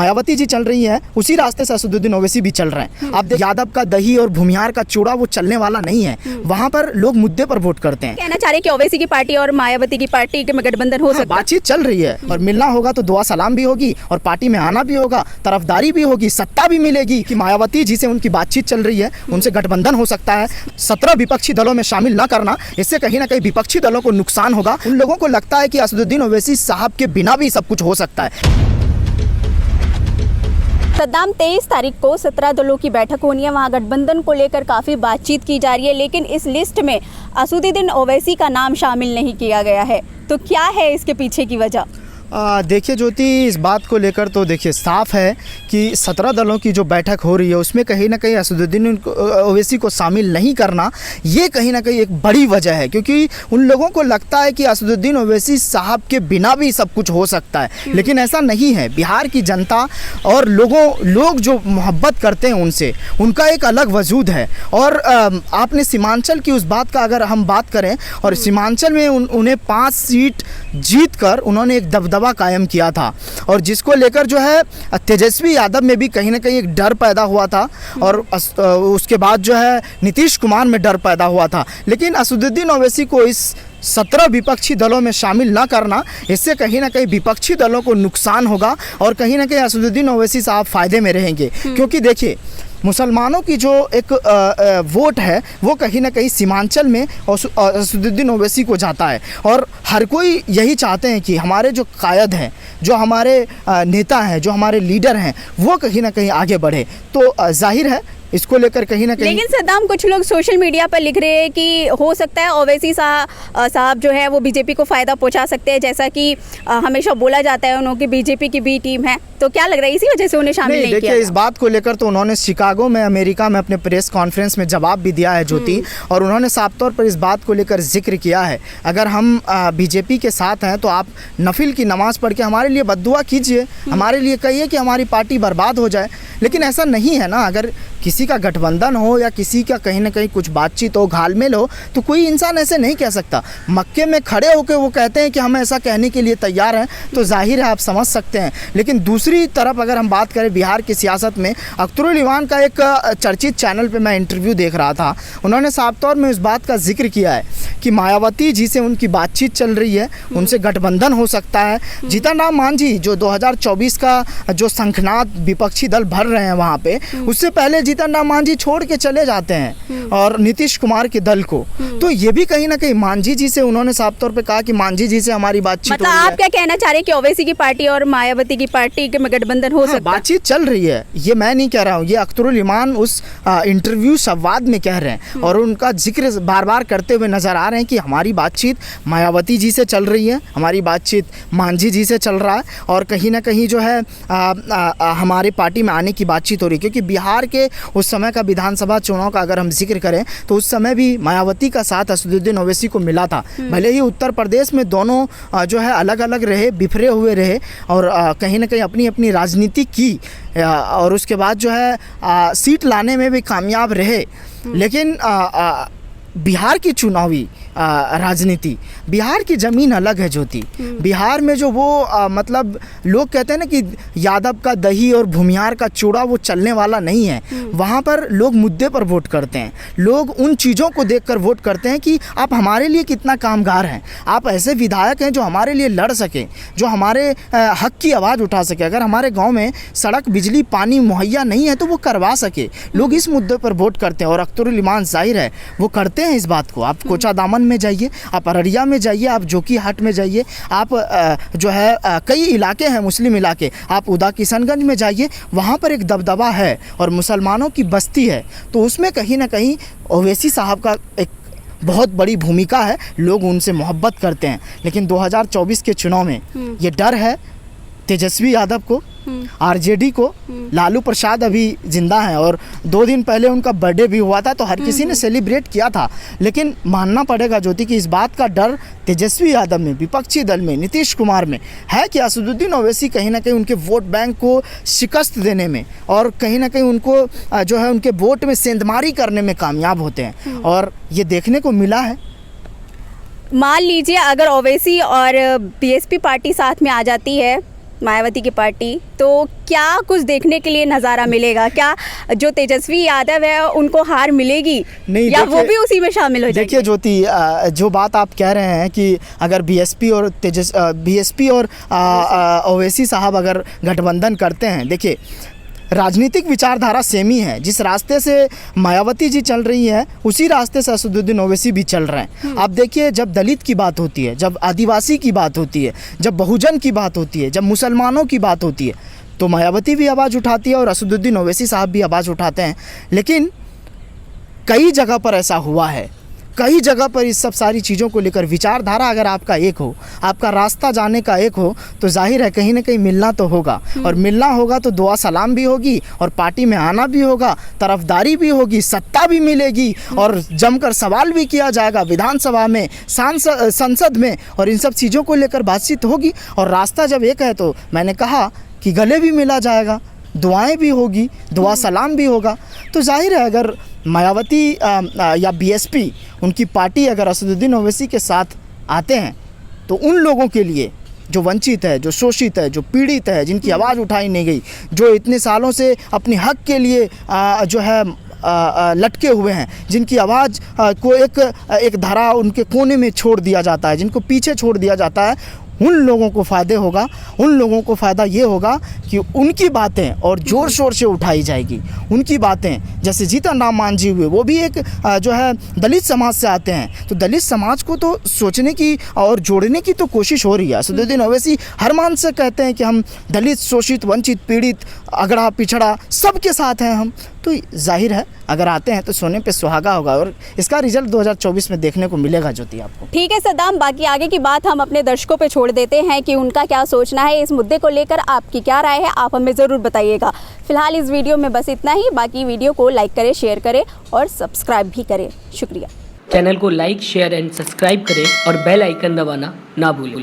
मायावती जी चल रही है उसी रास्ते से असदुद्दीन ओवैसी भी चल रहे हैं। आप यादव का दही और भूमिहार का चूड़ा वो चलने वाला नहीं है। वहाँ पर लोग मुद्दे पर वोट करते हैं। कहना चाह रहे हैं कि ओवैसी की पार्टी और मायावती की पार्टी के में गठबंधन हो सकता है। बातचीत चल रही है और मिलना होगा तो दुआ सलाम भी होगी और पार्टी में आना भी होगा, तरफदारी भी होगी, सत्ता भी मिलेगी। कि मायावती जी से उनकी बातचीत चल रही है, उनसे गठबंधन हो सकता है। 17 विपक्षी दलों में शामिल न करना, इससे कहीं ना कहीं विपक्षी दलों को नुकसान होगा। उन लोगों को लगता है कि असदुद्दीन ओवैसी साहब के बिना भी सब कुछ हो सकता है। सद्दाम 23 तारीख को 17 दलों की बैठक होनी है। वहाँ गठबंधन को लेकर काफ़ी बातचीत की जा रही है, लेकिन इस लिस्ट में असदुद्दीन ओवैसी का नाम शामिल नहीं किया गया है। तो क्या है इसके पीछे की वजह? देखिए ज्योति, इस बात को लेकर तो देखिए साफ है कि 17 दलों की जो बैठक हो रही है उसमें कहीं ना कहीं असदुद्दीन ओवैसी को शामिल नहीं करना, ये कहीं ना कहीं एक बड़ी वजह है। क्योंकि उन लोगों को लगता है कि असदुद्दीन ओवैसी साहब के बिना भी सब कुछ हो सकता है, लेकिन ऐसा नहीं है। बिहार की जनता और लोग जो मोहब्बत करते हैं उनसे, उनका एक अलग वजूद है। और आपने सीमांचल की उस बात का अगर हम बात करें, और सीमांचल में उन्हें 5 सीट जीत कर उन्होंने एक दबदबा कायम किया था, और जिसको लेकर जो है तेजस्वी यादव में भी कहीं ना कहीं एक डर पैदा हुआ था, और उसके बाद जो है नीतीश कुमार में डर पैदा हुआ था। लेकिन असदुद्दीन ओवैसी को इस 17 विपक्षी दलों में शामिल ना करना, इससे कहीं ना कहीं विपक्षी दलों को नुकसान होगा और कहीं ना कहीं असदुद्दीन ओवैसी साहब फायदे में रहेंगे। क्योंकि देखिए मुसलमानों की जो एक वोट है वो कहीं ना कहीं सीमांचल में असदुद्दीन ओवैसी को जाता है, और हर कोई यही चाहते हैं कि हमारे जो कायद हैं, जो हमारे नेता हैं, जो हमारे लीडर हैं, वो कहीं ना कहीं आगे बढ़े। तो जाहिर है इसको लेकर कहीं ना कहीं। लेकिन सद्दाम, कुछ लोग सोशल मीडिया पर लिख रहे हैं कि हो सकता है ओवैसी साहब जो है वो बीजेपी को फ़ायदा पहुंचा सकते हैं, जैसा कि हमेशा बोला जाता है उन्होंने कि बीजेपी की बी टीम है। तो क्या लग रहा है इसी वजह से उन्हें शामिल नहीं किया? देखिए इस बात को लेकर तो उन्होंने शिकागो में अमेरिका में अपने प्रेस कॉन्फ्रेंस में जवाब भी दिया है ज्योति, और उन्होंने साफ तौर पर इस बात को लेकर जिक्र किया है, अगर हम बीजेपी के साथ हैं तो आप नफिल की नमाज पढ़ के हमारे लिए बद्दुआ कीजिए, हमारे लिए कहिए कि हमारी पार्टी बर्बाद हो जाए। लेकिन ऐसा नहीं है ना। अगर किसी का गठबंधन हो या किसी का कहीं ना कहीं कुछ बातचीत हो, घालमेल हो, तो कोई इंसान ऐसे नहीं कह सकता। मक्के में खड़े होकर वो कहते हैं कि हम ऐसा कहने के लिए तैयार हैं, तो जाहिर है आप समझ सकते हैं। लेकिन दूसरी तरफ अगर हम बात करें बिहार की सियासत में, अख्तरुल इवान का एक चर्चित चैनल पे मैं इंटरव्यू देख रहा था, उन्होंने साफ तौर में इस बात का जिक्र किया है कि मायावती जी से उनकी बातचीत चल रही है, उनसे गठबंधन हो सकता है। जीतन राम मांझी जो 2024 का जो शंखनाद विपक्षी दल भर रहे हैं वहाँ पे, उससे पहले जीतन राम मांझी छोड़ के चले जाते हैं और नीतीश कुमार के दल को। तो ये भी कहीं ना कहीं मांझी जी से उन्होंने साफ तौर पे कहा कि मांझी जी से हमारी बातचीत मतलब आप क्या कहना चाह रहे हैं कि ओवैसी की पार्टी और मायावती की पार्टी के में गठबंधन हो सकता है? बातचीत चल रही है, ये मैं नहीं कह रहा हूँ, ये अख्तरुल इमान उस इंटरव्यू संवाद में कह रहे हैं, और उनका जिक्र बार बार करते हुए नजर आ रहे हैं कि हमारी बातचीत मायावती जी से चल रही है, हमारी बातचीत मांझी जी से चल रहा है, और कहीं ना कहीं जो है हमारी पार्टी में आने की बातचीत हो रही है। क्योंकि बिहार के उस समय का विधानसभा चुनाव का अगर हम जिक्र करें तो उस समय भी मायावती का साथ असदुद्दीन ओवैसी को मिला था। भले ही उत्तर प्रदेश में दोनों जो है अलग अलग रहे, बिखरे हुए रहे, और कहीं ना कहीं अपनी अपनी राजनीति की, और उसके बाद जो है सीट लाने में भी कामयाब रहे। लेकिन बिहार की चुनावी राजनीति, बिहार की ज़मीन अलग है ज्योति। बिहार में जो वो मतलब लोग कहते हैं ना कि यादव का दही और भूमिहार का चूड़ा वो चलने वाला नहीं है। वहाँ पर लोग मुद्दे पर वोट करते हैं, लोग उन चीज़ों को देखकर वोट करते हैं कि आप हमारे लिए कितना कामगार हैं, आप ऐसे विधायक हैं जो हमारे लिए लड़ सकें, जो हमारे हक की आवाज़ उठा सके। अगर हमारे गाँव में सड़क, बिजली, पानी मुहैया नहीं है तो वो करवा सके। लोग इस मुद्दे पर वोट करते हैं, और अख्तरुल इमान जाहिर है वो करते हैं इस बात को। आप कोचा दामन में जाइए, आप अररिया में जाइए, आप जोकीहाट में जाइए, आप जो है कई इलाके हैं मुस्लिम इलाके, आप उदा किशनगंज में जाइए, वहाँ पर एक दबदबा है और मुसलमानों की बस्ती है। तो उसमें कहीं ना कहीं ओवैसी साहब का एक बहुत बड़ी भूमिका है, लोग उनसे मोहब्बत करते हैं। लेकिन 2024 के चुनाव में ये डर है तेजस्वी यादव को, आरजेडी को। लालू प्रसाद अभी जिंदा हैं और 2 दिन पहले उनका बर्थडे भी हुआ था, तो हर किसी ने सेलिब्रेट किया था। लेकिन मानना पड़ेगा ज्योति कि इस बात का डर तेजस्वी यादव में, विपक्षी दल में, नीतीश कुमार में है कि असदुद्दीन ओवैसी कहीं ना कहीं उनके वोट बैंक को शिकस्त देने में और कहीं ना कहीं उनको जो है उनके वोट में सेंधमारी करने में कामयाब होते हैं, और ये देखने को मिला है। मान लीजिए अगर ओवैसी और बीएसपी पार्टी साथ में आ जाती है मायावती की पार्टी, तो क्या कुछ देखने के लिए नज़ारा मिलेगा? क्या जो तेजस्वी यादव है उनको हार मिलेगी नहीं, या वो भी उसी में शामिल हो जाएंगे? देखिए ज्योति, जो बात आप कह रहे हैं कि अगर बीएसपी और ओवैसी साहब अगर गठबंधन करते हैं, देखिए राजनीतिक विचारधारा सेम ही है। जिस रास्ते से मायावती जी चल रही है उसी रास्ते से असदुद्दीन ओवैसी भी चल रहे हैं। आप देखिए, जब दलित की बात होती है, जब आदिवासी की बात होती है, जब बहुजन की बात होती है, जब मुसलमानों की बात होती है, तो मायावती भी आवाज़ उठाती है और असदुद्दीन ओवैसी साहब भी आवाज़ उठाते हैं। लेकिन कई जगह पर ऐसा हुआ है, कई जगह पर इस सब सारी चीज़ों को लेकर विचारधारा अगर आपका एक हो, आपका रास्ता जाने का एक हो, तो जाहिर है कहीं ना कहीं मिलना तो होगा। और मिलना होगा तो दुआ सलाम भी होगी और पार्टी में आना भी होगा, तरफदारी भी होगी, सत्ता भी मिलेगी और जमकर सवाल भी किया जाएगा विधानसभा में, संसद में, और इन सब चीज़ों को लेकर बातचीत होगी। और रास्ता जब एक है तो मैंने कहा कि गले भी मिला जाएगा, दुआएं भी होगी, दुआ सलाम भी होगा। तो जाहिर है अगर मायावती या बीएसपी उनकी पार्टी अगर असदुद्दीन ओवैसी के साथ आते हैं तो उन लोगों के लिए जो वंचित है, जो शोषित है, जो पीड़ित है, जिनकी आवाज़ उठाई नहीं गई, जो इतने सालों से अपने हक के लिए जो है लटके हुए हैं, जिनकी आवाज़ को एक धारा उनके कोने में छोड़ दिया जाता है, जिनको पीछे छोड़ दिया जाता है, उन लोगों को फ़ायदे होगा। उन लोगों को फ़ायदा ये होगा कि उनकी बातें और ज़ोर शोर से उठाई जाएगी। उनकी बातें, जैसे जीतन राम मांझी हुए, वो भी एक जो है दलित समाज से आते हैं, तो दलित समाज को तो सोचने की और जोड़ने की तो कोशिश हो रही है। असदुद्दीन ओवैसी हर मान से कहते हैं कि हम दलित, शोषित, वंचित, पीड़ित, अगड़ा पिछड़ा सबके साथ हैं हम। तो जाहिर है अगर आते हैं तो सोने पे सुहागा होगा और इसका रिजल्ट 2024 में देखने को मिलेगा ज्योति आपको। ठीक है सद्दाम, बाकी आगे की बात हम अपने दर्शकों पे छोड़ देते हैं कि उनका क्या सोचना है इस मुद्दे को लेकर, आपकी क्या राय है, आप हमें ज़रूर बताइएगा। फिलहाल इस वीडियो में बस इतना ही। बाकी वीडियो को लाइक करें, शेयर करें और सब्सक्राइब भी करें। शुक्रिया। चैनल को लाइक, शेयर एंड सब्सक्राइब करें और बेल आइकन दबाना ना भूलें।